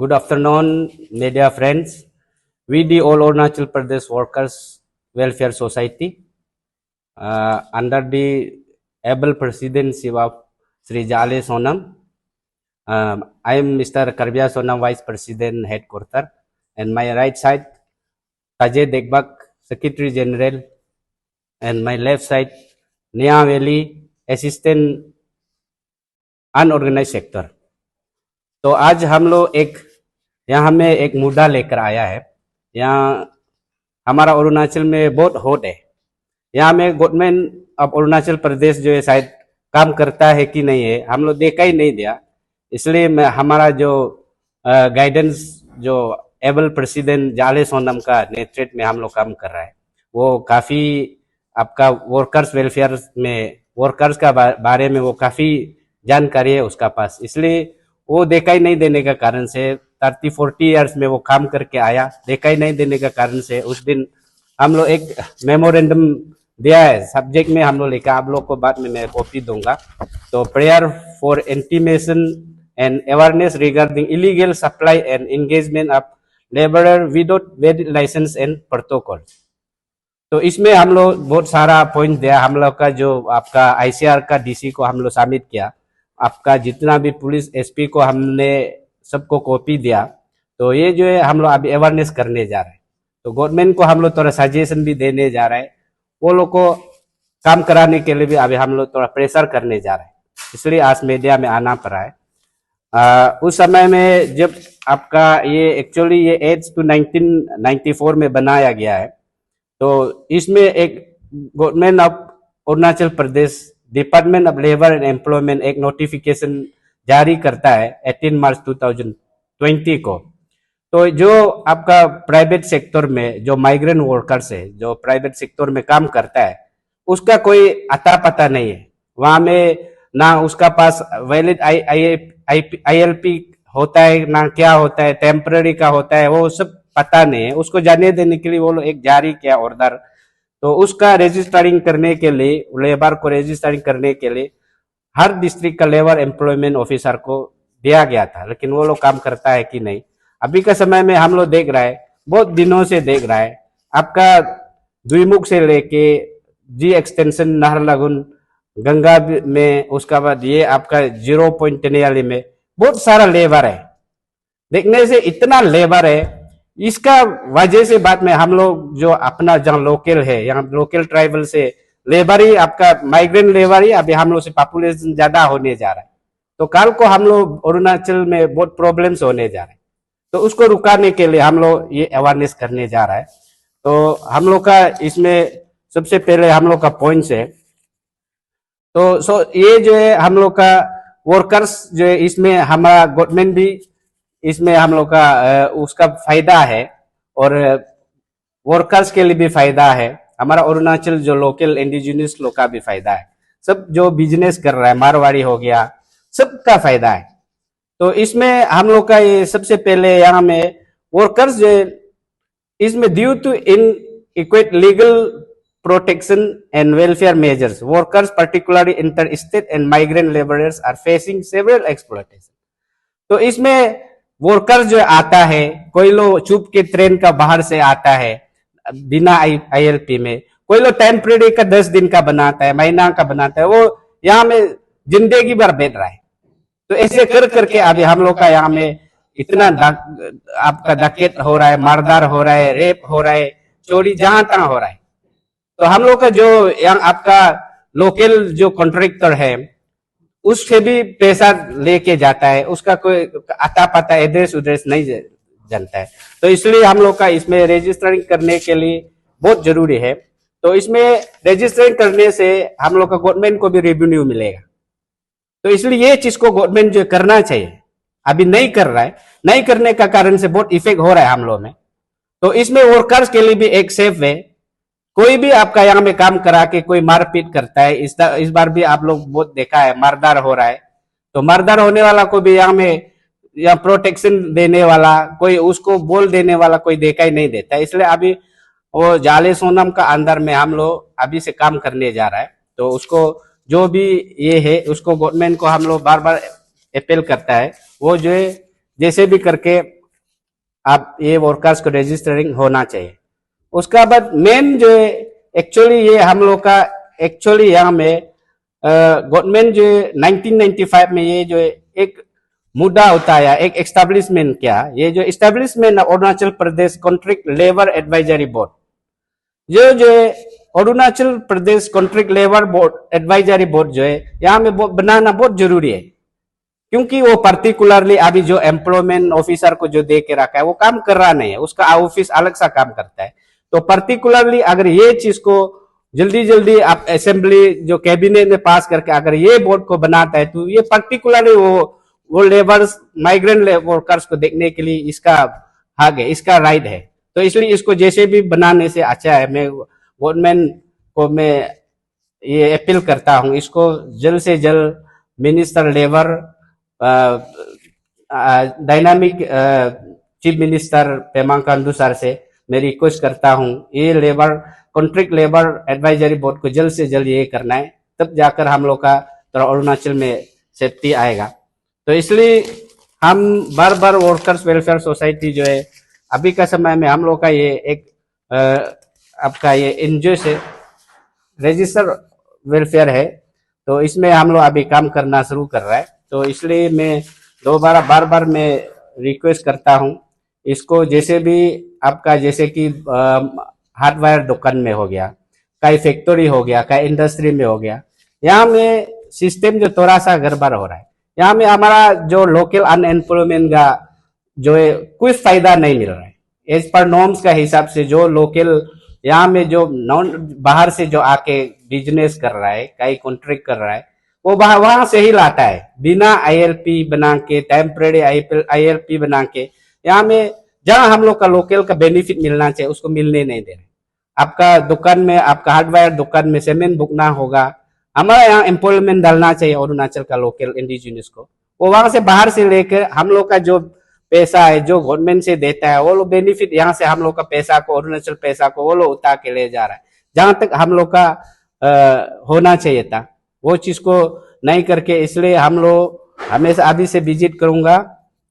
Good afternoon, media friends. We the All Arunachal Pradesh Workers Welfare Society, under the able presidency of Sri Jale Sonam. I am Mr. Karbya Sonam, Vice President Headquarter, and my right side, Tajay Degbak, Secretary General, and my left side, Nia Veli, Assistant Unorganized Sector. तो आज हम लोग यहाँ में एक मुद्दा लेकर आया है। यहाँ हमारा अरुणाचल में बहुत होट है। यहाँ में गवर्नमेंट ऑफ अरुणाचल प्रदेश जो है शायद काम करता है कि नहीं है, हम लोग देखा ही नहीं दिया। इसलिए हमारा जो गाइडेंस जो एबल प्रेसिडेंट जाले सोनम का नेतृत्व में हम लोग काम कर रहा है, वो काफ़ी आपका वर्कर्स वेलफेयर में वर्कर्स का बारे में वो काफ़ी जानकारी है उसका पास। इसलिए वो देखा ही नहीं देने का कारण से 30-40 ईयर्स में वो काम करके आया, देखा ही नहीं देने का कारण से उस दिन हम लोग एक मेमोरेंडम दिया है। सब्जेक्ट में हम लोग लिखा, आप लोग को बाद में मैं कॉपी दूंगा। तो prayer for intimation and awareness regarding illegal supply and engagement of labourer without valid licence and protocol. तो इसमें हम लोग बहुत सारा पॉइंट दिया। हम लोग का जो आपका आईसीआर का डीसी को हम लोग सबमिट किया, आपका जितना भी पुलिस एसपी को हमने सबको कॉपी दिया। तो ये जो है हम लोग अभी अवेयरनेस करने जा रहे हैं। तो गवर्नमेंट को हम लोग थोड़ा सजेशन भी देने जा रहे हैं, वो लोग को काम कराने के लिए भी अभी हम लोग थोड़ा प्रेशर करने जा रहे हैं। इसलिए आज मीडिया में आना पड़ा है। उस समय में जब आपका ये एक्चुअली ये 8 to 1994 में बनाया गया है, तो इसमें एक government of Arunachal Pradesh department of labour and employment एक नोटिफिकेशन जारी करता है 18 मार्च 2020 को। तो जो आपका प्राइवेट सेक्टर में जो माइग्रेंट वर्कर्स है, जो प्राइवेट सेक्टर में काम करता है, उसका कोई अता पता नहीं है। वहां में ना उसका पास वैलिड ILP होता है, ना क्या होता है, टेम्पररी का होता है, वो सब पता नहीं है। उसको जाने देने के लिए वो लोग एक जारी किया ऑर्डर। तो उसका रजिस्टरिंग करने के लिए, लेबर को रजिस्टरिंग करने के लिए हर डिस्ट्रिक्ट का लेबर एम्प्लॉयमेंट ऑफिसर को दिया गया था, लेकिन वो लोग काम करता है कि नहीं। अभी का समय में हम लोग देख रहा है, बहुत दिनों से देख रहा है, आपका द्विमुख से लेके जी एक्सटेंशन नाहरलगुन गंगा में, उसका बाद ये आपका 0 पॉइंट टेनियाली में बहुत सारा लेबर है। देखने से इतना लेबर है, इसका वजह से बाद में हम लोग जो अपना जहाँ लोकल है, यहाँ लोकल ट्राइबल से लेबर ही आपका माइग्रेंट लेबर ही अभी हम लोग से पॉपुलेशन ज्यादा होने जा रहा है। तो कल को हम लोग अरुणाचल में बहुत प्रॉब्लम्स होने जा रहे हैं। तो उसको रुकाने के लिए हम लोग ये अवेयरनेस करने जा रहा है। तो हम लोग का इसमें सबसे पहले हम लोग का पॉइंट्स है। तो ये जो है हम लोग का वर्कर्स जो है, इसमें हमारा गवर्नमेंट भी इसमें हम लोग का उसका फायदा है और वर्कर्स के लिए भी फायदा है। हमारा अरुणाचल जो लोकल इंडिजिनियस लोग का भी फायदा है। सब जो बिजनेस कर रहा है, मारवाड़ी हो गया, सबका फायदा है। तो इसमें हम लोग का ये सबसे पहले यहाँ में वर्कर्स जो इसमें due to inadequate legal protection and welfare measures, workers particularly interstate and migrant laborers are facing several exploitation। तो इसमें वर्कर्स जो आता है, कोई लोग चुप के ट्रेन का बाहर से आता है बिना ILP में, कोई लोग टेम्परेरी का 10 दिन का बनाता है, महीना का बनाता है, वो यहाँ में जिंदगी भर बैठ रहा है। तो ऐसे कर करके अभी हम लोग का यहाँ में इतना आपका डकैत हो रहा है, मारदार हो रहा है, रेप हो रहा है, चोरी जहां तहां हो रहा है। तो हम लोग का जो यहाँ आपका लोकल जो कॉन्ट्रैक्टर है, उससे भी पैसा लेके जाता है, उसका कोई आता पता एड्रेस उड्रेस नहीं जानता है। तो इसलिए हम लोग का इसमें रजिस्टरिंग करने के लिए बहुत जरूरी है। तो इसमें रजिस्टरिंग करने से हम लोग का गवर्नमेंट को भी रेवेन्यू मिलेगा। तो इसलिए ये चीज को गवर्नमेंट जो करना चाहिए, अभी नहीं कर रहा है। नहीं करने का कारण से बहुत इफेक्ट हो रहा है हम लोग में। तो इसमें वर्कर्स के लिए भी एक सेफ है। कोई भी आपका यहाँ में काम करा के कोई मारपीट करता है, इस बार भी आप लोग बहुत देखा है, मारदार हो रहा है। तो मारदार होने वाला को भी यहाँ में या प्रोटेक्शन देने वाला कोई, उसको बोल देने वाला कोई देखा ही नहीं देता। इसलिए अभी वो जाले सोनम का अंदर में हम लोग अभी से काम करने जा रहा है। तो उसको जो भी ये है, उसको गवर्नमेंट को हम लोग बार बार अपील करता है, वो जो है जैसे भी करके आप ये वर्कर्स को रजिस्टरिंग होना चाहिए। उसका बाद मेन जो है एक्चुअली ये हम लोग का एक्चुअली यहाँ में गवर्नमेंट जो 1995 में ये जो एक मुद्दा होता है, एक एस्टेब्लिशमेंट क्या, ये जो establishment Arunachal Pradesh contract labour advisory board, जो Arunachal Pradesh contract labour board advisory board जो है यहाँ में बनाना बहुत जरूरी है, क्योंकि वो पर्टिकुलरली अभी जो एम्प्लॉयमेंट ऑफिसर को जो दे के रखा है वो काम कर रहा नहीं है, उसका ऑफिस अलग सा काम करता है। तो पर्टिकुलरली अगर ये चीज को जल्दी जल्दी आप असेंबली जो कैबिनेट में पास करके अगर ये बोर्ड को बनाता है तो ये पर्टिकुलरली वो लेबर्स माइग्रेंट वर्कर्स को देखने के लिए इसका हक है, इसका राइट है। तो इसलिए इसको जैसे भी बनाने से अच्छा है। मैं गवर्नमेंट को मैं ये अपील करता हूँ, इसको जल्द से जल्द minister labour dynamic chief minister Pema Khandu sir से मैं रिक्वेस्ट करता हूँ, ये labour contract labour advisory board को जल्द से जल्द ये करना है, तब जाकर हम लोग का थोड़ा अरुणाचल में सेफ्टी आएगा। तो इसलिए हम बार बार वर्कर्स वेलफेयर सोसाइटी जो है अभी का समय में हम लोग का ये एक आपका ये एनजीओ से रजिस्टर वेलफेयर है, तो इसमें हम लोग अभी काम करना शुरू कर रहा है। तो इसलिए मैं दोबारा बार बार मैं रिक्वेस्ट करता हूँ, इसको जैसे भी आपका जैसे कि हार्डवेयर दुकान में हो गया, कई फैक्ट्री हो गया, कई इंडस्ट्री में हो गया, यहाँ में सिस्टम जो थोड़ा सा गड़बड़ हो रहा है, यहाँ में हमारा जो लोकल अनएम्प्लॉयमेंट का जो है कुछ फायदा नहीं मिल रहा है एज पर नॉर्म्स का हिसाब से। जो लोकल यहाँ में जो नॉन बाहर से जो आके बिजनेस कर रहा है, कई कॉन्ट्रैक्ट कर रहा है, वो वहां से ही लाता है बिना आईएलपी बना के, टेम्परेरी आईएलपी बना के। यहाँ में जहां हम लोग का लोकल का बेनिफिट मिलना चाहिए उसको मिलने नहीं दे रहे। आपका दुकान में, आपका हार्डवेयर दुकान में सीमेंट बुकना होगा, हमारा यहाँ एम्प्लॉयमेंट डालना चाहिए अरुणाचल का लोकल इंडिजिनियस को, वो वहां से बाहर से लेकर हम लोग का जो पैसा है जो गवर्नमेंट से देता है वो लोग बेनिफिट यहाँ से हम लोग का पैसा को, अरुणाचल पैसा को वो लोग उतार के ले जा रहा है। जहां तक हम लोग का होना चाहिए था वो चीज को नहीं करके, इसलिए हम लोग हमेशा अभी से विजिट करूंगा,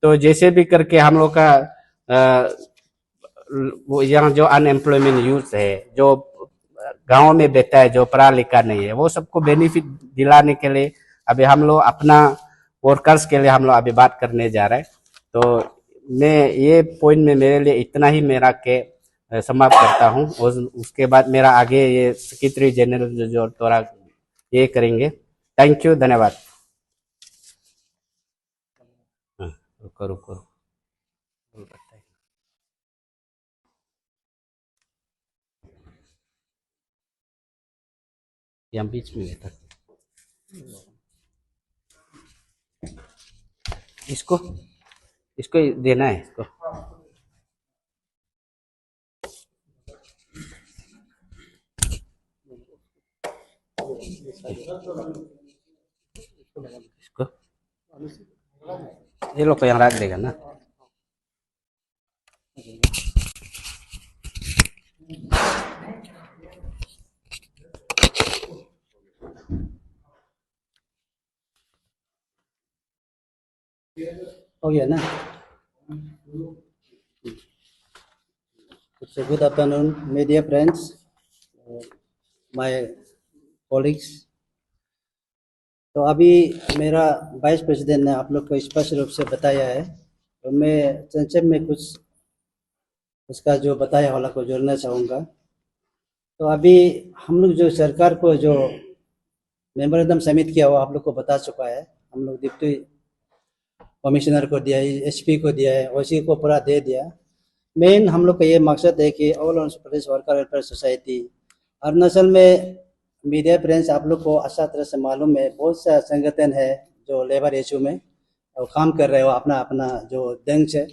तो जैसे भी करके हम लोग का वो यहाँ जो अनएम्प्लॉयमेंट यूथ है, जो गांव में बैठा है, जो पढ़ा लिखा नहीं है, वो सबको बेनिफिट दिलाने के लिए अभी हम लोग अपना वर्कर्स के लिए हम लोग अभी बात करने जा रहे हैं। तो मैं ये पॉइंट में मेरे लिए इतना ही मेरा के समाप्त करता हूँ, और उसके बाद मेरा आगे ये सेक्रेटरी जनरल जो थोड़ा ये करेंगे। थैंक यू, धन्यवाद। रुको रुको यहाँ बीच में था, इसको इसको देना है इसको। इसको ये लोग को यहाँ रख देगा ना। हो गया ना। So good afternoon, media friends, my colleagues. तो अभी मेरा वाइस प्रेसिडेंट ने आप लोग को स्पष्ट रूप से बताया है, तो मैं संक्षेप में कुछ उसका जो बताया वाला को जोड़ना चाहूँगा। तो अभी हम लोग जो सरकार को जो मेमोरेंडम सबमिट किया वो आप लोग को बता चुका है। हम लोग डिप्टी कमिश्नर को दिया है, एसपी को दिया है, ओसी को पूरा दे दिया। मेन हम लोग का ये मकसद है कि all Arunachal Pradesh worker welfare society Arunachal में, मीडिया फ्रेंड्स आप लोग को अच्छा तरह से मालूम है, बहुत सा संगठन है जो लेबर इशू में वो काम कर रहे हो अपना अपना जो दंग है।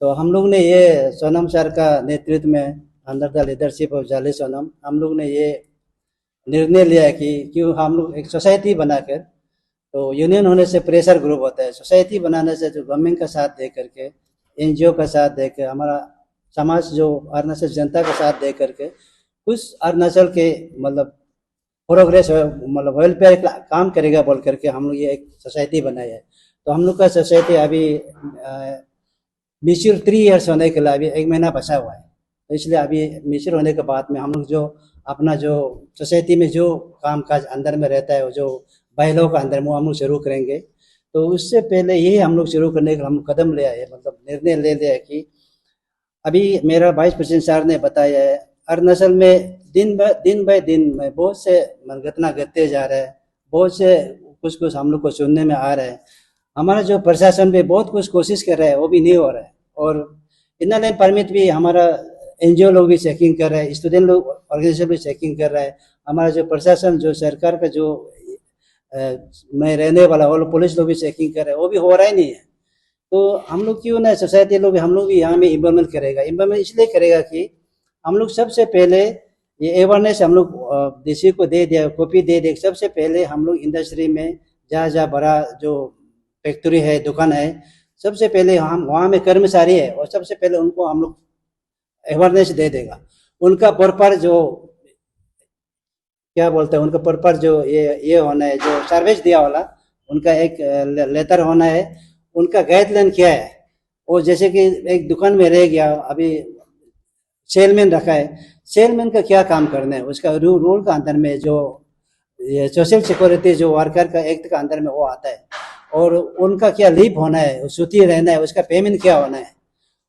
तो हम लोग ने ये सोनम सर का नेतृत्व में अंडर द लीडरशिप ऑफ जाली सोनम हम लोग ने ये निर्णय लिया है कि क्यों हम लोग एक सोसाइटी बनाकर, तो यूनियन होने से प्रेशर ग्रुप होता है, सोसाइटी बनाने से जो गवर्नमेंट का साथ दे करके, एनजीओ का साथ दे कर, हमारा समाज जो अरुणाचल जनता का साथ दे करके कुछ अरुणाचल के मतलब प्रोग्रेस मतलब वेलफेयर काम करेगा बोल करके हम लोग ये एक सोसाइटी बनाई है। तो हम लोग का सोसाइटी अभी मेच्योर 3 ईयर्स होने के लिए अभी 1 महीना बचा हुआ है। तो इसलिए अभी मेच्योर होने के बाद में हम लोग जो अपना जो सोसाइटी में जो काम काज अंदर में रहता है, वो जो बाइलॉ का अंदर में हम लोग शुरू करेंगे। तो उससे पहले यही हम लोग शुरू करने का हम कदम लिया है, मतलब निर्णय ले लिया है कि अभी मेरा वाइस प्रेसिडेंट सर ने बताया है, अरुणाचल में दिन बाय दिन में बहुत से घटना घटते जा रहे हैं, बहुत से कुछ हम लोग को सुनने में आ रहा है। हमारा जो प्रशासन भी बहुत कुछ कोशिश कर रहा है, वो भी नहीं हो रहा है। और इनर लाइन परमिट भी हमारा एनजीओ लोग भी चेकिंग कर रहे हैं, स्टूडेंट लोग ऑर्गेनाइजेशन भी चेकिंग कर रहा है। हमारा जो प्रशासन, जो सरकार का जो में रहने वाला और पुलिस लोग भी चेकिंग कर रहे हैं, वो भी हो रहा ही नहीं है। तो हम लोग क्यों ना सोसाइटी लोग हम लोग भी यहाँ में इम्प्लीमेंट करेगा। इम्प्लीमेंट इसलिए करेगा कि हम लोग सबसे पहले ये अवेयरनेस हम लोग डीसी को दे दिया, कॉपी दे दिया। सबसे पहले हम लोग इंडस्ट्री में जहाँ बड़ा जो फैक्ट्री है, दुकान है, सबसे पहले हम वहाँ में कर्मचारी है और सबसे पहले उनको हम लोग अवेयरनेस दे देगा। उनका प्रॉपर जो क्या बोलते हैं, उनका प्रॉपर जो ये होना है, जो सर्विस दिया वाला उनका एक लेटर होना है, उनका गाइडलाइन क्या है। वो जैसे कि एक दुकान में रह गया, अभी सेलमैन रखा है, सेलमैन का क्या काम करना है, उसका रूल का अंदर में जो ये सोशल सिक्योरिटी जो वर्कर का एक्ट का अंदर में वो आता है। और उनका क्या लीव होना है, छुट्टी रहना है, उसका पेमेंट क्या होना है,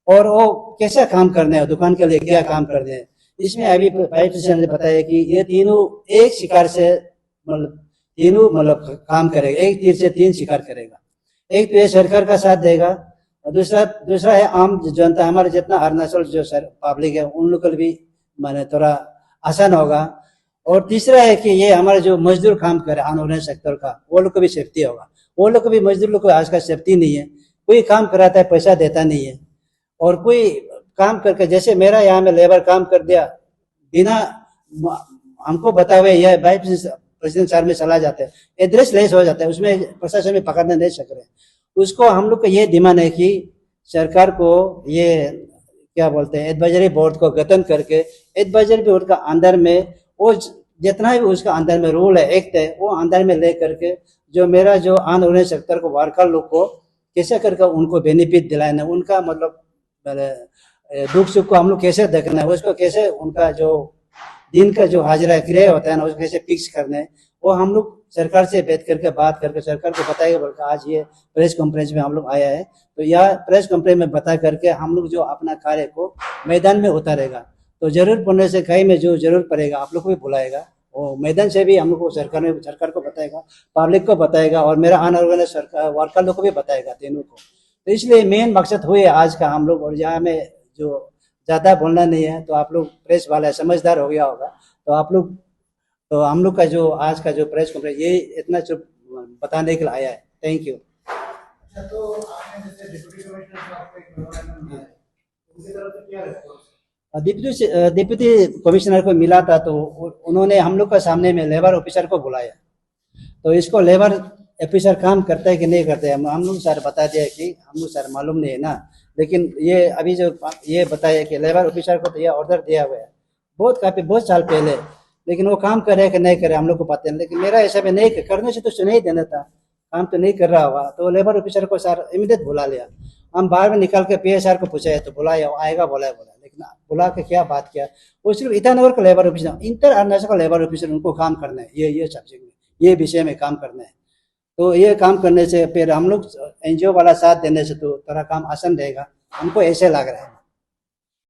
और वो कैसा काम करना है, दुकान के लिए क्या काम करना है। इसमें अभी वाइस ने बताया कि ये तीनों एक शिकार से मतलब तीनों मतलब काम करेगा, एक तीर से 3 शिकार करेगा। एक तो ये सरकार का साथ देगा, और दूसरा है आम जनता, हमारे जितना अरुणाचल जो पब्लिक है उन लोग को भी माने थोड़ा आसान होगा। और तीसरा है कि ये हमारे जो मजदूर काम करे अनऑर्गेनाइज सेक्टर का, वो लोग को भी सेफ्टी होगा। वो लोग को भी, मजदूर लोग को आज का सेफ्टी नहीं है, कोई काम कराता है पैसा देता नहीं है। और कोई काम करके, जैसे मेरा यहाँ में लेबर काम कर दिया बिना हमको बताए हुए, यह वाइस प्रेसिडेंट सर में चला जाता है, एड्रेस लेस हो जाता है, उसमें प्रशासन में पकड़ने नहीं सक रहे। उसको हम लोग का ये डिमांड है कि सरकार को ये क्या बोलते हैं, एडवाइजरी बोर्ड को गठन करके एडवाइजरी बोर्ड का अंदर में वो जितना भी उसका अंदर में रूल है, एक्ट है, वो अंदर में ले करके जो मेरा जो अनऑर्गेनाइज सेक्टर को वर्कर लोग को कैसे करके उनको बेनिफिट दिलाना, उनका मतलब दुख सुख को हम लोग कैसे देखना है, उसको कैसे उनका जो दिन का जो हाजिरा किराए होता है ना, उसको कैसे फिक्स करना है, वो हम लोग सरकार से बैठ करके बात करके सरकार को बताएगा। बल्कि आज ये प्रेस कॉन्फ्रेंस में हम लोग आया है, तो यह प्रेस कॉन्फ्रेंस में बता करके हम लोग जो अपना कार्य को मैदान में उतारेगा। तो जरूर पड़ने से कहीं में जो जरूर पड़ेगा आप लोग को भी बुलाएगा, और मैदान से भी हम लोग को सरकार को बताएगा, पब्लिक को बताएगा, और मेरा अनऑर्गेनाइज सरकार वर्कर लोग को भी बताएगा, तीनों को। तो इसलिए मेन मकसद हुए आज का हम लोग। और यहाँ में जो ज़्यादा बोलना नहीं है, तो आप लोग प्रेस वाला समझदार हो गया होगा, तो आप लोग, तो हम लोग का जो आज का जो प्रेस कॉन्फ्रेंस ये इतना जो बताने के लिए आया है। Thank you. तो आपने जैसे डिप्टी कमिश्नर से आपको एक मेमोरेंडम मिला है, उनकी तरफ से क्या रिस्पॉन्स? डिप्टी कमिश्नर को मिला था, तो उन्होंने हम लोग का सामने में लेबर ऑफिसर को बुलाया। तो इसको लेबर ऑफिसर काम करता है कि नहीं करता है, हम लोग सर बता दिया कि हम लोग सर मालूम नहीं है ना, लेकिन ये अभी जो ये बताया कि लेबर ऑफिसर को तो यह ऑर्डर दिया हुआ है बहुत साल पहले, लेकिन वो काम करे कि नहीं करे हम लोग को पता नहीं। लेकिन मेरा हिसाब में नहीं करने से तो सुनाई देना था, काम तो नहीं कर रहा होगा। तो लेबर ऑफिसर को सर इमीडिएट बुला लिया। हम बाहर में निकाल के पीएसआर को पूछा है, तो बुलाया, आएगा बोला, लेकिन बुला के क्या बात किया, वो सिर्फ ईटानगर का लेबर ऑफिसर, इंटर अरुणाचल का लेबर ऑफिसर, उनको काम करना है ये सब्जेक्ट में, ये विषय में काम करना है। तो ये काम करने से फिर हम लोग एनजीओ वाला साथ देने से तो थोड़ा काम आसान रहेगा, हमको ऐसे लग रहा है।